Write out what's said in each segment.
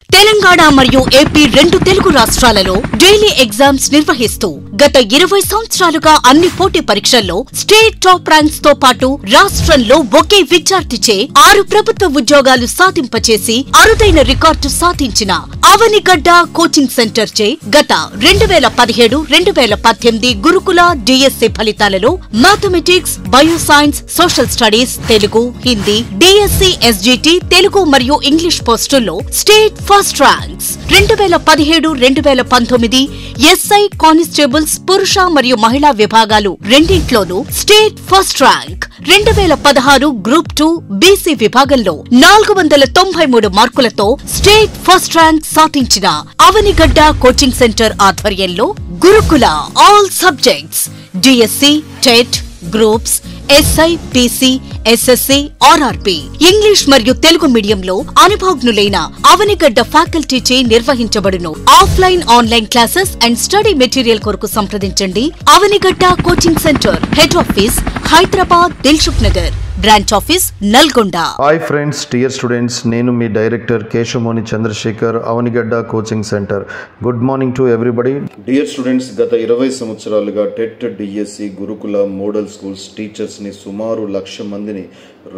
తెలంగాణ మరియు ఏపీ రెండు తెలుగు రాష్ట్రాలలో డైలీ ఎగ్జామ్స్ నిర్వహిస్తూ గత 20 సంవత్సరాలుగా అన్ని పోటీ పరీక్షల్లో స్టేట్ టాప్ ర్యాంక్స్ తో పాటు రాష్ట్రంలో ఒకే విద్యార్థిచే 6 ప్రభుత్వ ఉద్యోగాలు సాధింపచేసి అరుదైన రికార్డు సాధించిన అవనిగడ్డ కోచింగ్ సెంటర్ చే గత 2017-2018 గురుకుల డిఎస్సి ఫలితాలలో mathematics, bioscience, social studies, Telugu, Hindi, DSC, SGT, Telugu మరియు ఇంగ్లీష్ పోస్టుల్లో state first ranks 2017-2019 SI constables పురుష మరియు మహిళా విభాగాలు రెండింట్లోనూ state first rank 2016 group 2 BC విభాగంలో 493 మార్కులతో స్టేట్ ఫస్ట్ ర్యాంక్ సాధించిన అవనిగడ్డ కోచింగ్ సెంటర్ ఆధ్వర్యంలో గురుకుల all subjects DSC, TET, groups, SI, PC, SSC, RRP, English మరియు తెలుగు మీడియంలో అనుభవజ్ఞులైన అవనిగడ్డ ఫ్యాకల్టీచే నిర్వహించబడును. Offline, online classes and study material కొరకు సంప్రదించండి. Avanigadda coaching centre, head office Hyderabad, Dilsukh Nagar, branch office Nalgonda. Hi friends, dear students, నేను మీ director Keshavamani Chandrasekhar, Avanigadda coaching centre. Good morning to everybody. Dear students, గత 20 సంవత్సరాలుగా టెట్, డిఎస్సి, గురుకుల, మోడల్ స్కూల్స్ టీచర్స్ని సుమారు 1,00,000 మందిని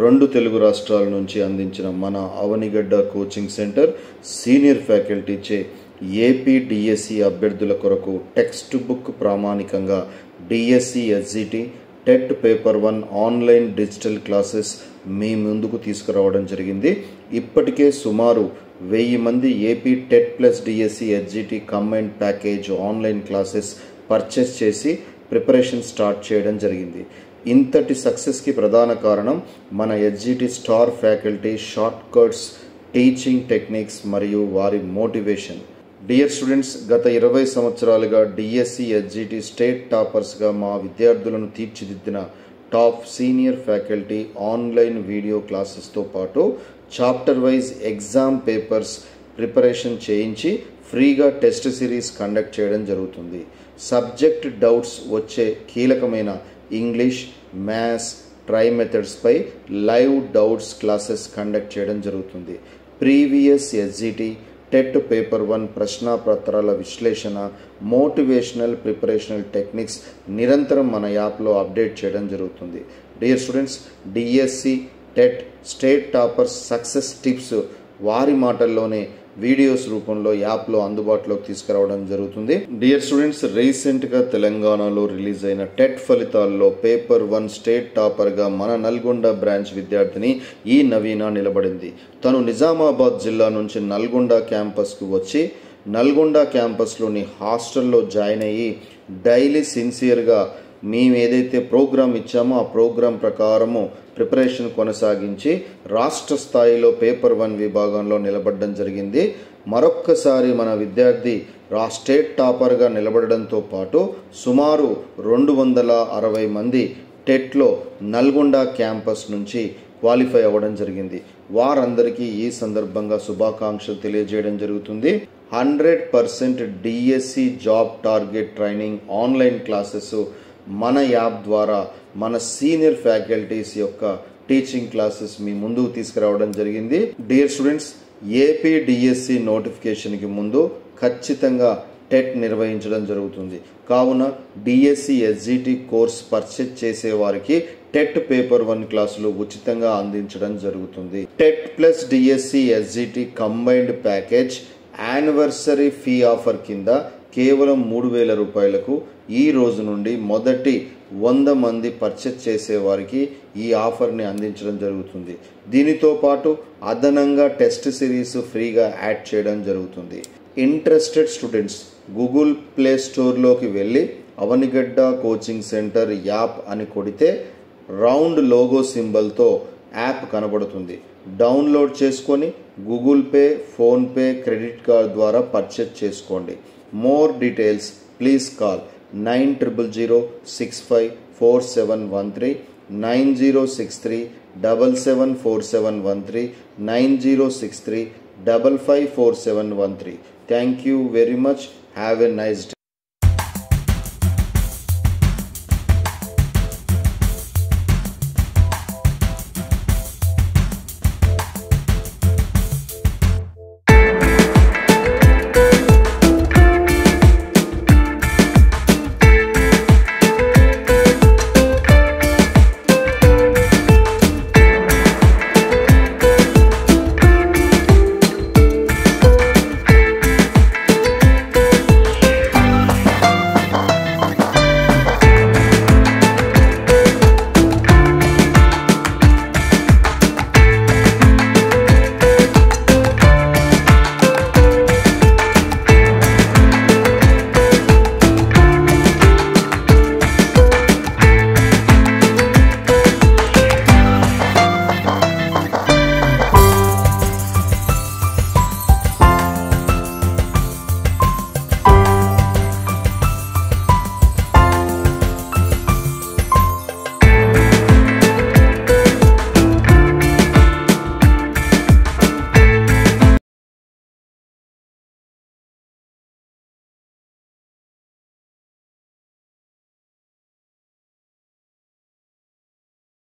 2 తెలుగు రాష్ట్రాల నుంచి అందించిన మన అవనిగడ్డ కోచింగ్ సెంటర్ సీనియర్ ఫ్యాకల్టీచే ఏపీ డిఎస్సి అభ్యర్థుల కొరకు టెక్స్ట్ బుక్ ప్రామాణికంగా DSC, SGT, TET paper 1 online digital classes మీ ముందుకు తీసుకురావడం జరిగింది. ఇప్పటికే సుమారు 1000 మంది AP TET plus DSC, SGT combined package online classes purchase చేసి ప్రిపరేషన్ స్టార్ట్ చేయడం జరిగింది. ఇంతటి సక్సెస్కి ప్రధాన కారణం మన SGT star faculty, short cuts, teaching techniques మరియు వారి మోటివేషన్. డియర్ స్టూడెంట్స్, గత 20 సంవత్సరాలుగా డిఎస్సి, ఎస్జిటి స్టేట్ టాపర్స్గా మా విద్యార్థులను తీర్చిదిద్దిన top senior faculty online video క్లాసెస్తో పాటు chapter wise exam papers preparation చేయించి ఫ్రీగా టెస్ట్ సిరీస్ కండక్ట్ చేయడం జరుగుతుంది. సబ్జెక్ట్ డౌట్స్ వచ్చే కీలకమైన ఇంగ్లీష్, మ్యాథ్స్, ట్రై మెథడ్స్పై లైవ్ డౌట్స్ క్లాసెస్ కండక్ట్ చేయడం జరుగుతుంది. ప్రీవియస్ ఎస్జిటి, టెట్ పేపర్ 1 ప్రశ్నాపత్రాల విశ్లేషణ, మోటివేషనల్ ప్రిపరేషనల్ టెక్నిక్స్ నిరంతరం మన యాప్లో అప్డేట్ చేయడం జరుగుతుంది. Dear students, DSC, TET state toppers success tips వారి మాటల్లోనే వీడియోస్ రూపంలో యాప్లో అందుబాటులోకి తీసుకురావడం జరుగుతుంది. డియర్ స్టూడెంట్స్, రీసెంట్గా తెలంగాణలో రిలీజ్ అయిన టెట్ ఫలితాల్లో పేపర్ 1 స్టేట్ టాపర్గా మన నల్గొండ బ్రాంచ్ విద్యార్థిని ఈ నవీన నిలబడింది. తను నిజామాబాద్ జిల్లా నుంచి నల్గొండ క్యాంపస్కు వచ్చి నల్గొండ క్యాంపస్లోని హాస్టల్లో జాయిన్ అయ్యి డైలీ సిన్సియర్గా మేము ఏదైతే ప్రోగ్రామ్ ఇచ్చామో ఆ ప్రోగ్రాం ప్రకారము ప్రిపరేషన్ కొనసాగించి రాష్ట్ర స్థాయిలో పేపర్ 1 విభాగంలో నిలబడడం జరిగింది. మరొక్కసారి మన విద్యార్థి స్టేట్ టాపర్గా నిలబడడంతో పాటు సుమారు 260 మంది టెట్లో నల్గొండ క్యాంపస్ నుంచి క్వాలిఫై అవ్వడం జరిగింది. వారందరికీ ఈ సందర్భంగా శుభాకాంక్షలు తెలియజేయడం జరుగుతుంది. 100% DSC job target training online classes మన యాప్ ద్వారా మన సీనియర్ ఫ్యాకల్టీస్ యొక్క టీచింగ్ క్లాసెస్ మీ ముందుకు తీసుకురావడం జరిగింది. డియర్ స్టూడెంట్స్, ఏపీ డిఎస్సి నోటిఫికేషన్కి ముందు ఖచ్చితంగా టెట్ నిర్వహించడం జరుగుతుంది. కావున డిఎస్సి, ఎస్జిటి కోర్స్ పర్చేజ్ చేసే వారికి టెట్ పేపర్ 1 క్లాసులు ఉచితంగా అందించడం జరుగుతుంది. TET plus DSC, SGT combined package anniversary fee offer కింద కేవలం 3,000 రూపాయలకు ఈ రోజు నుండి మొదటి 100 మంది పర్చేజ్ చేసే వారికి ఈ ఆఫర్ని అందించడం జరుగుతుంది. దీనితో పాటు అదనంగా టెస్ట్ సిరీస్ ఫ్రీగా యాడ్ చేయడం జరుగుతుంది. ఇంట్రెస్టెడ్ స్టూడెంట్స్ గూగుల్ ప్లే స్టోర్లోకి వెళ్ళి అవనిగడ్డ కోచింగ్ సెంటర్ యాప్ అని కొడితే రౌండ్ లోగో సింబల్తో యాప్ కనబడుతుంది. డౌన్లోడ్ చేసుకొని Google pay, PhonePe, credit card ద్వారా పర్చేజ్ చేసుకోండి. More details please call 9000654713, 9063774713, 9063554713. Thank you very much. Have a nice day.